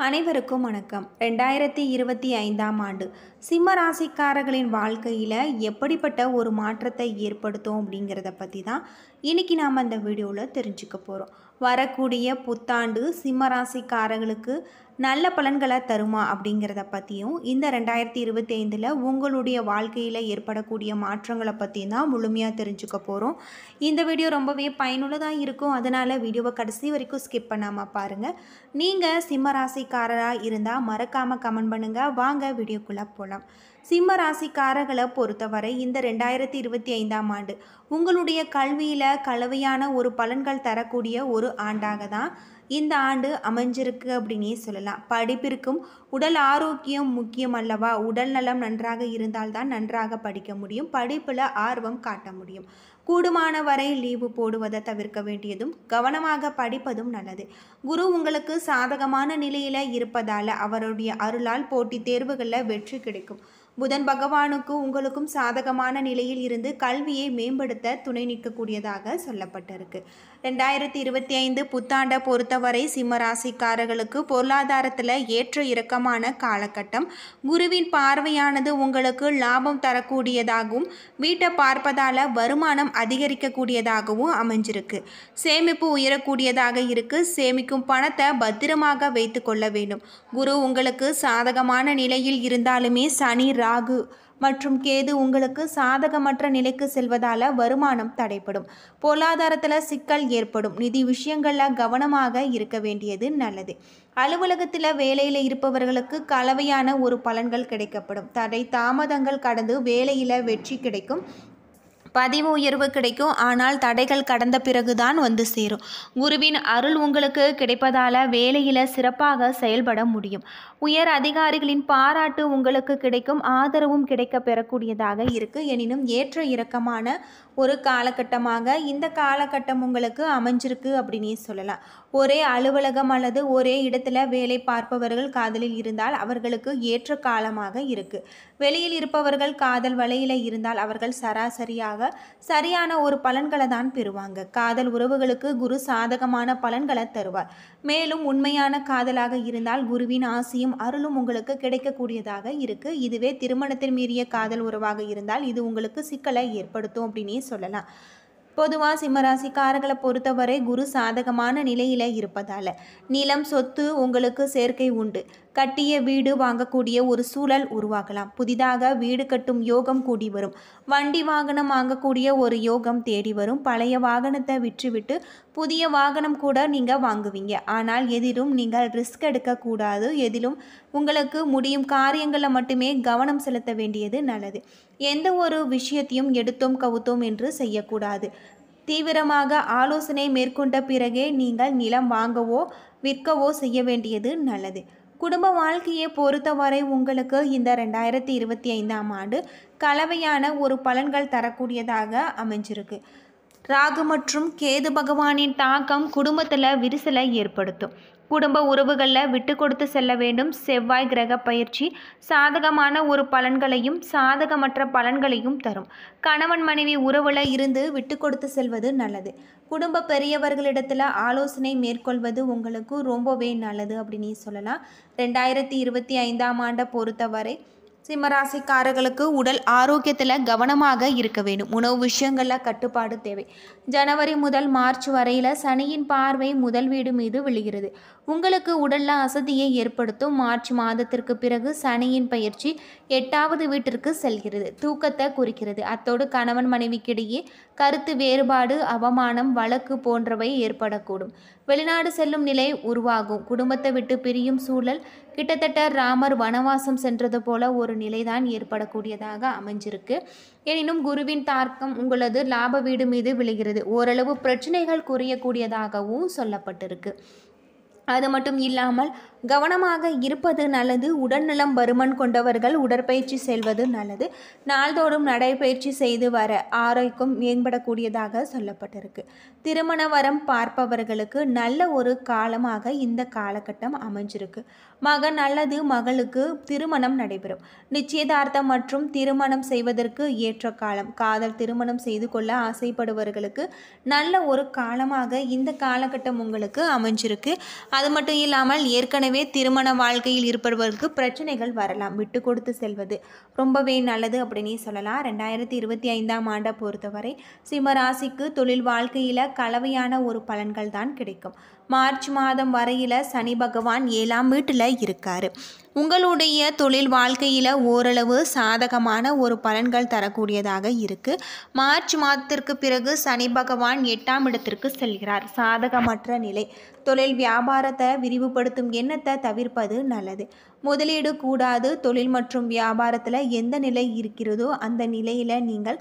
அனைவருக்கும் வணக்கம். 2025ஆம் ஆண்டு சிம்ம ராசிக்காரர்களின் வாழ்க்கையில் எப்படிப்பட்ட ஒரு மாற்றத்தை ஏற்படுத்தும் அப்படிங்கிறத பற்றி தான் இன்றைக்கி நாம் அந்த வீடியோவில் தெரிஞ்சுக்க போகிறோம். வரக்கூடிய புத்தாண்டு சிம்ம ராசிக்காரர்களுக்கு நல்ல பலன்களை தருமா அப்படிங்கிறத பற்றியும், இந்த 2025 உங்களுடைய வாழ்க்கையில் ஏற்படக்கூடிய மாற்றங்களை பற்றியும் தான் முழுமையாக தெரிஞ்சுக்க போகிறோம். இந்த வீடியோ ரொம்பவே பயனுள்ளதாக இருக்கும். அதனால் வீடியோவை கடைசி வரைக்கும் ஸ்கிப் பண்ணாமல் பாருங்கள். நீங்கள் சிம்ம ராசிக்காரராக இருந்தால் மறக்காமல் கமெண்ட் பண்ணுங்கள். வாங்க வீடியோக்குள்ளே போகலாம். சிம்ம ராசிக்காரர்களை பொறுத்தவரை இந்த 2025ஆம் ஆண்டு உங்களுடைய கல்வியில் கலவையான ஒரு பலன்கள் தரக்கூடிய ஒரு ஆண்டாக தான் இந்த ஆண்டு அமைஞ்சிருக்கு அப்படின்னே சொல்லலாம். படிப்பிற்கும் உடல் ஆரோக்கியம் முக்கியம் அல்லவா? உடல் நலம் நன்றாக இருந்தால்தான் நன்றாக படிக்க முடியும், படிப்பில் ஆர்வம் காட்ட முடியும். கூடுமான வரை லீவு போடுவதை தவிர்க்க வேண்டியதும் கவனமாக படிப்பதும் நல்லது. குரு உங்களுக்கு சாதகமான நிலையில் இருப்பதால் அவருடைய அருளால் போட்டித் தேர்வுகளில் வெற்றி கிடைக்கும். புதன் பகவானுக்கு உங்களுக்கும் சாதகமான நிலையில் இருந்து கல்வியை மேம்படுத்த துணை நிற்கக்கூடியதாக சொல்லப்பட்டிருக்கு. 2025 புத்தாண்டை பொறுத்தவரை சிம்ம ராசிக்காரர்களுக்கு பொருளாதாரத்தில் ஏற்ற இறக்கமான காலகட்டம். குருவின் பார்வையானது உங்களுக்கு லாபம் தரக்கூடியதாகவும் வீட்டை பார்ப்பதால் வருமானம் அதிகரிக்கக்கூடியதாகவும் அமைஞ்சிருக்கு. சேமிப்பு உயரக்கூடியதாக இருக்கு. சேமிக்கும் பணத்தை பத்திரமாக வைத்து கொள்ள வேண்டும். குரு உங்களுக்கு சாதகமான நிலையில் இருந்தாலுமே சனி, ராகு மற்றும் கேது உங்களுக்கு சாதகமற்ற நிலைக்கு செல்வதால் வருமானம் தடைப்படும். பொருளாதாரத்தில் சிக்கல் ஏற்படும். நிதி விஷயங்களில் கவனமாக இருக்க வேண்டியது நல்லது. அலுவலகத்தில் வேலையில் இருப்பவர்களுக்கு கலவையான ஒரு பலன்கள் கிடைக்கப்படும். தடை தாமதங்கள் கடந்து வேலையில் வெற்றி கிடைக்கும். பதிவு உயர்வு கிடைக்கும். ஆனால் தடைகள் கடந்த பிறகுதான் வந்து சேரும். குருவின் அருள் உங்களுக்கு கிடைப்பதால் வேலையில் சிறப்பாக செயல்பட முடியும். உயர் அதிகாரிகளின் பாராட்டு உங்களுக்கு கிடைக்கும். ஆதரவும் கிடைக்க பெறக்கூடியதாக இருக்குது. எனினும் ஏற்ற இறக்கமான ஒரு காலகட்டமாக இந்த காலகட்டம் உங்களுக்கு அமைஞ்சிருக்கு அப்படின்னே சொல்லலாம். ஒரே அலுவலகம் அல்லது ஒரே இடத்துல வேலை பார்ப்பவர்கள் காதலில் இருந்தால் அவர்களுக்கு ஏற்ற காலமாக இருக்கு. வெளியில் இருப்பவர்கள் காதல் வலையில் இருந்தால் அவர்கள் சரியான ஒரு பலன்களை தான் பெறுவாங்க. காதல் உறவுகளுக்கு குரு சாதகமான பலன்களை தருவார். மேலும் உண்மையான காதலாக இருந்தால் குருவின் ஆசியும் அருளும் உங்களுக்கு கிடைக்கக்கூடியதாக இருக்கு. இதுவே திருமணத்தில் மீறிய காதல் உறவாக இருந்தால் இது உங்களுக்கு சிக்கலை ஏற்படுத்தும் அப்படின்னே சொல்லலாம். பொதுவாக சிம்மராசிக்காரர்களை பொறுத்தவரை குரு சாதகமான நிலையில் இருப்பதால் நிலம், சொத்து உங்களுக்கு சேர்க்கை உண்டு. கட்டிய வீடு வாங்கக்கூடிய ஒரு சூழல் உருவாகலாம். புதிதாக வீடு கட்டும் யோகம் கூடி வரும். வண்டி வாகனம் வாங்கக்கூடிய ஒரு யோகம் தேடி வரும். பழைய வாகனத்தை விற்றுவிட்டு புதிய வாகனம் கூட நீங்கள் வாங்குவீங்க. ஆனால் எதிலும் நீங்கள் ரிஸ்க் எடுக்கக்கூடாது. எதிலும் உங்களுக்கு முடியும் காரியங்களில் மட்டுமே கவனம் செலுத்த வேண்டியது நல்லது. எந்த ஒரு விஷயத்தையும் எடுத்தோம் கவுத்தோம் என்று செய்யக்கூடாது. தீவிரமாக ஆலோசனை மேற்கொண்ட பிறகே நீங்கள் நிலம் வாங்கவோ விற்கவோ செய்ய வேண்டியது நல்லது. குடும்ப வாழ்க்கையை பொறுத்தவரை உங்களுக்கு இந்த 2025ஆம் ஆண்டு கலவையான ஒரு பலன்கள் தரக்கூடியதாக அமைஞ்சிருக்கு. ராகு மற்றும் கேது பகவானின் தாக்கம் குடும்பத்தில் விரிசலை ஏற்படுத்தும். குடும்ப உறவுகளில் விட்டு கொடுத்து செல்ல வேண்டும். செவ்வாய் கிரக பயிற்சி சாதகமான ஒரு பலன்களையும் சாதகமற்ற பலன்களையும் தரும். கணவன் மனைவி உறவில் இருந்து விட்டு கொடுத்து செல்வது நல்லது. குடும்ப பெரியவர்களிடத்தில் ஆலோசனை மேற்கொள்வது உங்களுக்கு ரொம்பவே நல்லது அப்படின்னு சொல்லலாம். 2025ஆம் ஆண்டை பொறுத்தவரை சிம்மராசிக்காரர்களுக்கு உடல் ஆரோக்கியத்தில் கவனமாக இருக்க வேண்டும். உணவு விஷயங்களில் கட்டுப்பாடு தேவை. ஜனவரி முதல் மார்ச் வரையில் சனியின் பார்வை முதல் வீடு மீது விழுகிறது. உங்களுக்கு உடலில் அசதியை ஏற்படுத்தும். மார்ச் மாதத்திற்கு பிறகு சனியின் பயிற்சி 8வது வீட்டிற்கு செல்கிறது. தூக்கத்தை குறிக்கிறது. அத்தோடு கணவன் மனைவிக்கிடையே கருத்து வேறுபாடு, அவமானம், வழக்கு போன்றவை ஏற்படக்கூடும். வெளிநாடு செல்லும் நிலை உருவாகும். குடும்பத்தை விட்டு பிரியும் சூழல் கிட்டத்தட்ட ராமர் வனவாசம் சென்றது போல ஒரு நிலைதான் ஏற்படக்கூடியதாக அமைஞ்சிருக்கு. எனினும் குருவின் தாக்கம் உங்களது லாப வீடு மீது விழுகிறது. ஓரளவு பிரச்சனைகள் குறையக்கூடியதாகவும் சொல்லப்பட்டிருக்கு. அது மட்டும் இல்லாமல் கவனமாக இருப்பது நல்லது. உடல்நலம் பருமன் கொண்டவர்கள் உடற்பயிற்சி செல்வது நல்லது. நாள்தோறும் நடைபயிற்சி செய்து வர ஆரோக்கியம் மேம்படக்கூடியதாக சொல்லப்பட்டிருக்கு. திருமண வரம் பார்ப்பவர்களுக்கு நல்ல ஒரு காலமாக இந்த காலகட்டம் அமைஞ்சிருக்கு. மகன் அல்லது மகளுக்கு திருமணம் நடைபெறும். நிச்சயதார்த்தம் மற்றும் திருமணம் செய்வதற்கு ஏற்ற காலம். காதல் திருமணம் செய்து கொள்ள ஆசைப்படுபவர்களுக்கு நல்ல ஒரு காலமாக இந்த காலகட்டம் உங்களுக்கு அமைஞ்சிருக்கு. அது மட்டும் இல்லாமல் ஏற்கனவே திருமண வாழ்க்கையில் இருப்பவர்களுக்கு பிரச்சனைகள் வரலாம். விட்டு கொடுத்து செல்வது ரொம்பவே நல்லது அப்படின்னே சொல்லலாம். 2025ஆம் ஆண்டை பொறுத்தவரை சிம்மராசிக்கு தொழில் வாழ்க்கையில் கலவையான ஒரு பலன்கள் தான் கிடைக்கும். மார்ச் மாதம் வரையில் சனி பகவான் 7ஆம் வீட்டில் இருக்கார். உங்களுடைய தொழில் வாழ்க்கையில் ஓரளவு சாதகமான ஒரு பலன்கள் தரக்கூடியதாக இருக்குது. மார்ச் மாதத்திற்கு பிறகு சனி பகவான் 8ஆம் இடத்திற்கு செல்கிறார். சாதகமற்ற நிலை. தொழில் வியாபாரத்தை விரிவுபடுத்தும் எண்ணத்தை தவிர்ப்பது நல்லது. முதலீடு கூடாது. தொழில் மற்றும் வியாபாரத்தில் எந்த நிலை இருக்கிறதோ அந்த நிலையில் நீங்கள்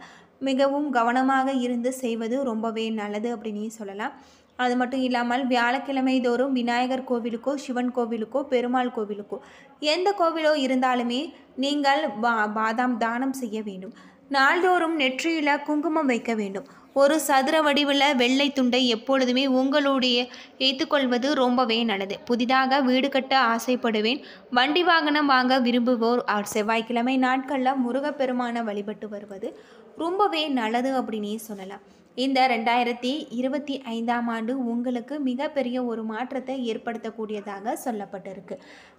மிகவும் கவனமாக இருந்து செய்வது ரொம்பவே நல்லது அப்படின்னு சொல்லலாம். அது மட்டும் இல்லாமல் வியாழக்கிழமை தோறும் விநாயகர் கோவிலுக்கோ சிவன் கோவிலுக்கோ பெருமாள் கோவிலுக்கோ எந்த கோவிலோ இருந்தாலுமே நீங்கள் பாதாம் தானம் செய்ய வேண்டும். நாள்தோறும் நெற்றியில் குங்குமம் வைக்க வேண்டும். ஒரு சதுர வடிவில் வெள்ளை துண்டை எப்பொழுதுமே உங்களுடைய ஏற்றுக்கொள்வது ரொம்பவே நல்லது. புதிதாக வீடு கட்ட ஆசைப்படுவேன், வண்டி வாகனம் வாங்க விரும்புவோர் செவ்வாய்க்கிழமை நாட்களில் முருகப்பெருமானை வழிபட்டு வருவது ரொம்பவே நல்லது அப்படின்னே சொல்லலாம். இந்த 2025ஆம் ஆண்டு உங்களுக்கு மிகப்பெரிய ஒரு மாற்றத்தை ஏற்படுத்தக்கூடியதாக சொல்லப்பட்டிருக்கு.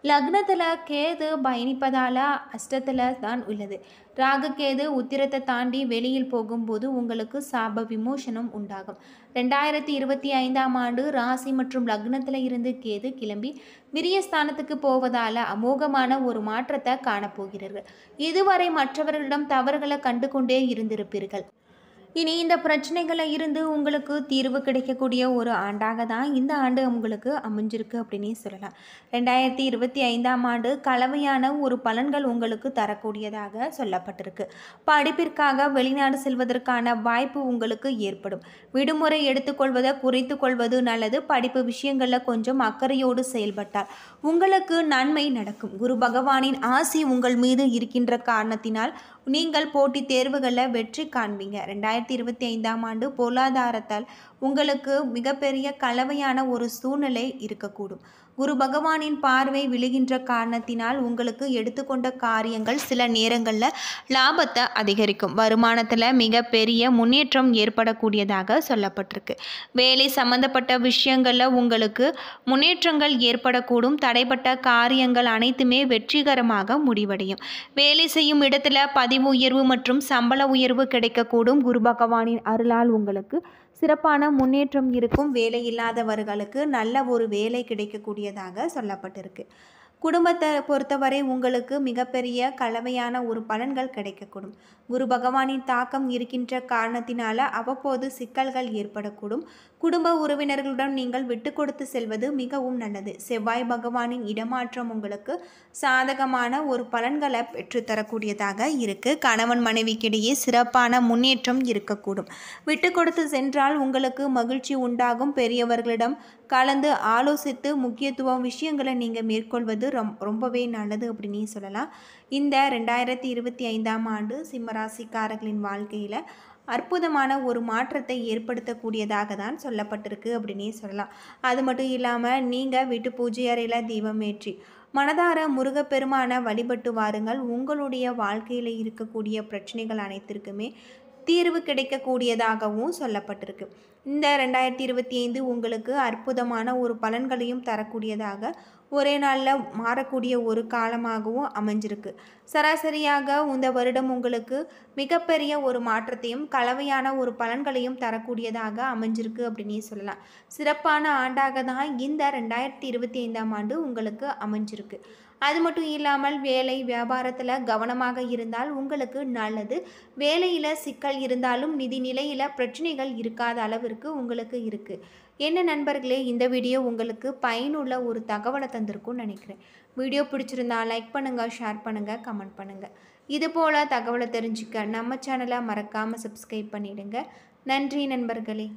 லக்னத்தில் கேது பயணிப்பதால் அஷ்டத்தில் தான் உள்ளது. ராகு கேது உத்திரத்தை தாண்டி வெளியில் போகும்போது உங்களுக்கு சாப விமோசனம் உண்டாகும். 2025ஆம் ஆண்டு ராசி மற்றும் லக்னத்தில் இருந்து கேது கிளம்பி விரியஸ்தானத்துக்கு போவதால் அமோகமான ஒரு மாற்றத்தை காணப்போகிறீர்கள். இதுவரை மற்றவர்களிடம் தவறுகளை கண்டு கொண்டே இருந்திருப்பீர்கள். இனி இந்த பிரச்சனைகளை இருந்து உங்களுக்கு தீர்வு கிடைக்கக்கூடிய ஒரு ஆண்டாக தான் இந்த ஆண்டு உங்களுக்கு அமைஞ்சிருக்கு அப்படின்னே சொல்லலாம். 2025ஆம் ஆண்டு கலவையான ஒரு பலன்கள் உங்களுக்கு தரக்கூடியதாக சொல்லப்பட்டிருக்கு. படிப்பிற்காக வெளிநாடு செல்வதற்கான வாய்ப்பு உங்களுக்கு ஏற்படும். விடுமுறை எடுத்துக்கொள்வதை குறைத்து கொள்வது நல்லது. படிப்பு விஷயங்களில் கொஞ்சம் அக்கறையோடு செயல்பட்டால் உங்களுக்கு நன்மை நடக்கும். குரு பகவானின் ஆசி உங்கள் மீது இருக்கின்ற காரணத்தினால் நீங்கள் போட்டித் தேர்வுகளில் வெற்றி காண்பீங்க. 2025ஆம் ஆண்டு பொருளாதாரத்தால் உங்களுக்கு மிகப்பெரிய கலவையான ஒரு சூழ்நிலை இருக்கக்கூடும். குரு பகவானின் பார்வை விழுகின்ற காரணத்தினால் உங்களுக்கு எடுத்துக்கொண்ட காரியங்கள் சில நேரங்களில் லாபத்தை அதிகரிக்கும். வருமானத்தில் மிகப்பெரிய முன்னேற்றம் ஏற்படக்கூடியதாக சொல்லப்பட்டிருக்கு. வேலை சம்பந்தப்பட்ட விஷயங்களில் உங்களுக்கு முன்னேற்றங்கள் ஏற்படக்கூடும். தடைப்பட்ட காரியங்கள் அனைத்துமே வெற்றிகரமாக முடிவடையும். வேலை செய்யும் இடத்துல பதிவு உயர்வு மற்றும் சம்பள உயர்வு கிடைக்கக்கூடும். குரு பகவானின் அருளால் உங்களுக்கு சிறப்பான முன்னேற்றம் இருக்கும். வேலை இல்லாதவர்களுக்கு நல்ல ஒரு வேலை கிடைக்கக்கூடியதாக சொல்லப்பட்டிருக்கு. குடும்பத்தை பொறுத்தவரை உங்களுக்கு மிகப்பெரிய கலவையான ஒரு பலன்கள் கிடைக்கக்கூடும். குரு பகவானின் தாக்கம் இருக்கின்ற காரணத்தினால அவ்வப்போது சிக்கல்கள் ஏற்படக்கூடும். குடும்ப உறவினர்களுடன் நீங்கள் விட்டு கொடுத்து செல்வது மிகவும் நல்லது. செவ்வாய் பகவானின் இடமாற்றம் உங்களுக்கு சாதகமான ஒரு பலன்களை பெற்றுத்தரக்கூடியதாக இருக்கு. கணவன் மனைவிக்கிடையே சிறப்பான முன்னேற்றம் இருக்கக்கூடும். விட்டு கொடுத்து சென்றால் உங்களுக்கு மகிழ்ச்சி உண்டாகும். பெரியவர்களிடம் கலந்து ஆலோசித்து முக்கியத்துவம் விஷயங்களை நீங்கள் மேற்கொள்வது ரொம்பவே நல்லது அப்படின்னு சொல்லலாம். இந்த 2025ஆம் ஆண்டு சிம்மராசிக்காரர்களின் வாழ்க்கையில் அற்புதமான ஒரு மாற்றத்தை ஏற்படுத்தக்கூடியதாக தான் சொல்லப்பட்டிருக்கு அப்படின்னே சொல்லலாம். அது மட்டும் இல்லாமல் நீங்கள் வீட்டு பூஜை அறையில் தீபம் ஏற்றி மனதார முருகப்பெருமானை வழிபட்டு வாருங்கள். உங்களுடைய வாழ்க்கையில் இருக்கக்கூடிய பிரச்சனைகள் அனைத்திற்குமே தீர்வு கிடைக்கக்கூடியதாகவும் சொல்லப்பட்டிருக்கு. இந்த 2025 உங்களுக்கு அற்புதமான ஒரு பலன்களையும் தரக்கூடியதாக ஒரே நாளில் மாறக்கூடிய ஒரு காலமாகவும் அமைஞ்சிருக்கு. சராசரியாக இந்த வருடம் உங்களுக்கு மிகப்பெரிய ஒரு மாற்றத்தையும் கலவையான ஒரு பலன்களையும் தரக்கூடியதாக அமைஞ்சிருக்கு அப்படின்னே சொல்லலாம். சிறப்பான ஆண்டாக தான் இந்த 2025ஆம் ஆண்டு உங்களுக்கு அமைஞ்சிருக்கு. அது மட்டும் இல்லாமல் வேலை வியாபாரத்தில் கவனமாக இருந்தால் உங்களுக்கு நல்லது. வேலையில் சிக்கல் இருந்தாலும் நிதி நிலையில் பிரச்சனைகள் இருக்காத அளவிற்கு உங்களுக்கு இருக்குது. என்ன நண்பர்களே, இந்த வீடியோ உங்களுக்கு பயனுள்ள ஒரு தகவலை தந்திருக்கும்னு நினைக்கிறேன். வீடியோ பிடிச்சிருந்தா லைக் பண்ணுங்கள், ஷேர் பண்ணுங்கள், கமெண்ட் பண்ணுங்கள். இதுபோல் தகவலை தெரிஞ்சுக்க நம்ம சேனலை மறக்காமல் சப்ஸ்கிரைப் பண்ணிவிடுங்க. நன்றி நண்பர்களே.